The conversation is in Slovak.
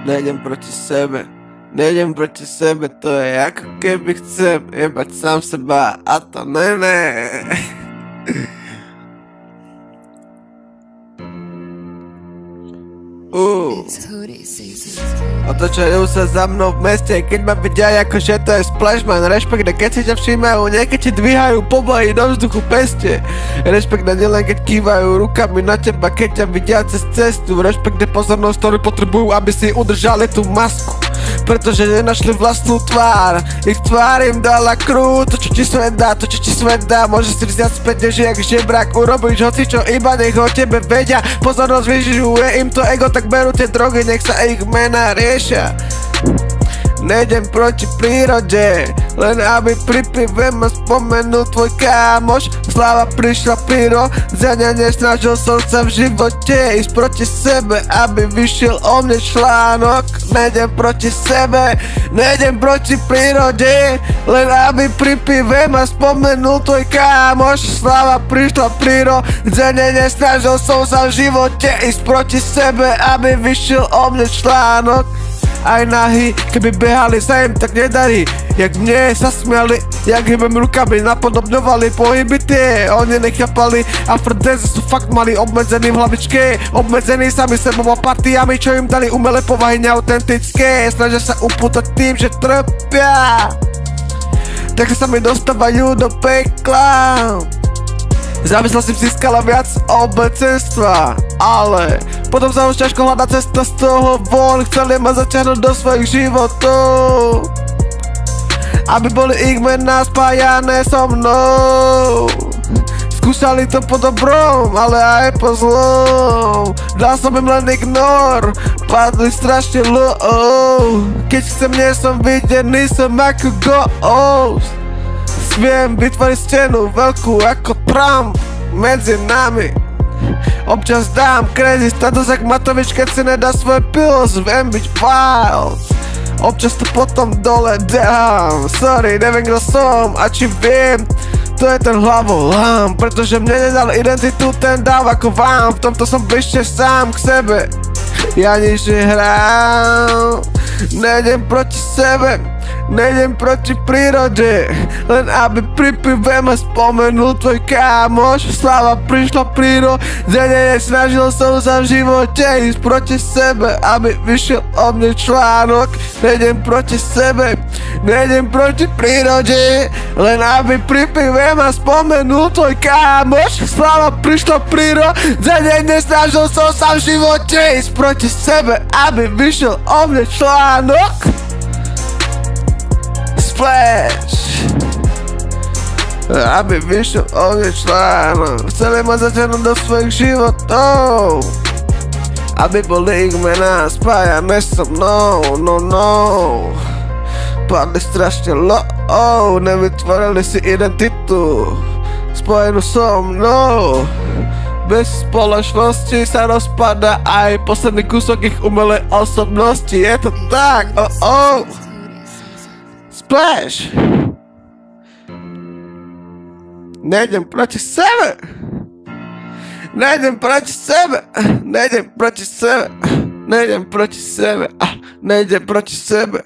Nejdem proti sebe, nejdem proti sebe, to je ako keby chcem jebať sám seba a to ne. Otočajú sa za mnou v meste, keď ma vidia ako že to je splashman. Rešpekt, keď si ťa všímajú, niekedy ti dvíhajú pobohy do vzduchu peste. Rešpekt, nielen keď kývajú rukami na teba, keď ťa vidia cez cestu. Rešpekt, pozornosť, ktorú potrebujú, aby si udržali tú masku, pretože nenašli vlastnú tvár. Ich tvár im dala krú, to čo ti svet dá, môžeš si vziať späť, než jak žebrak. Urobíš hocičo, iba nech o tebe vedia. Pozornosť vyžuje im to ego, tak berú tie drogy, nech sa ich mená riešia. Nejdem proti prírode, len aby pri pive ma spomenul tvoj kámoš. Sláva prišla prirodzene, nesnažil som sa v živote ísť proti sebe, aby vyšiel o mne článok. Nejdem proti sebe, nejdem proti prírode, len aby pri pive ma spomenul tvoj kámoš. Sláva prišla prirodzene, nesnažil som sa v živote ísť proti sebe, aby vyšiel o mne článok. Aj nahy, keby behali sa im tak nedarí, jak mne sa smiali, jak hybem rukami napodobňovali pohyby tie. Oni nechápali, afrodance sú fakt mali obmedzení v hlavičke, obmedzení sami sebou a partiami, čo im dali umelé povahy neautentické. Snažia sa upútať tým, že trpia, tak sa mi dostávajú do pekla. Závislosť im získala viac obecenstva, ale potom sa už ťažko hľadá cesta z toho von. Chceli ma zaťahnuť do svojich životov, aby boli ich mená spájané so mnou. Skúšali to po dobrom, ale aj po zlom. Dal som im len ignor, padli strašne low. Keď chcem, nie som videný, som ako ghost. Viem vytvoriť stenu veľkú ako Trump medzi nami. Občas dám crazy status jak Matovič, keď si nedá svoje pills. Viem byť wild, občas to potom dole dám. Sorry, neviem kto som a či viem, to je ten hlavolám, pretože mne nedal identitu ten dáv ako vám. V tomto som bližšie sám k sebe, ja nič nehrám. Nejdem proti sebe, nejdem proti prírode, len aby pri pive ma spomenul tvoj kámoš. Sláva prišla prirodzene, nesnažil som sa v živote ísť proti sebe, aby vyšiel o mne článok. Nejdem proti sebe, nejdem proti prírode, len aby pri pive ma spomenul tvoj kámoš. Sláva prišla prirodzene, nesnažil som sa v živote ísť proti sebe, aby vyšiel o mne článok. Splash, aby vyšiel o mne článok. Chceli ma zaťahnuť do svojich životov, aby boli ich mená spájané so mnou. No, padli strašne low, nevytvorili si identitu spojenú so mnou. Bez spoločnosti sa rozpada aj posledný kúsok ich umelej osobnosti. Je to tak, Splash. Nejdem proti sebe, nejdem proti sebe, nejdem proti sebe, nejdem proti sebe, nejdem proti sebe.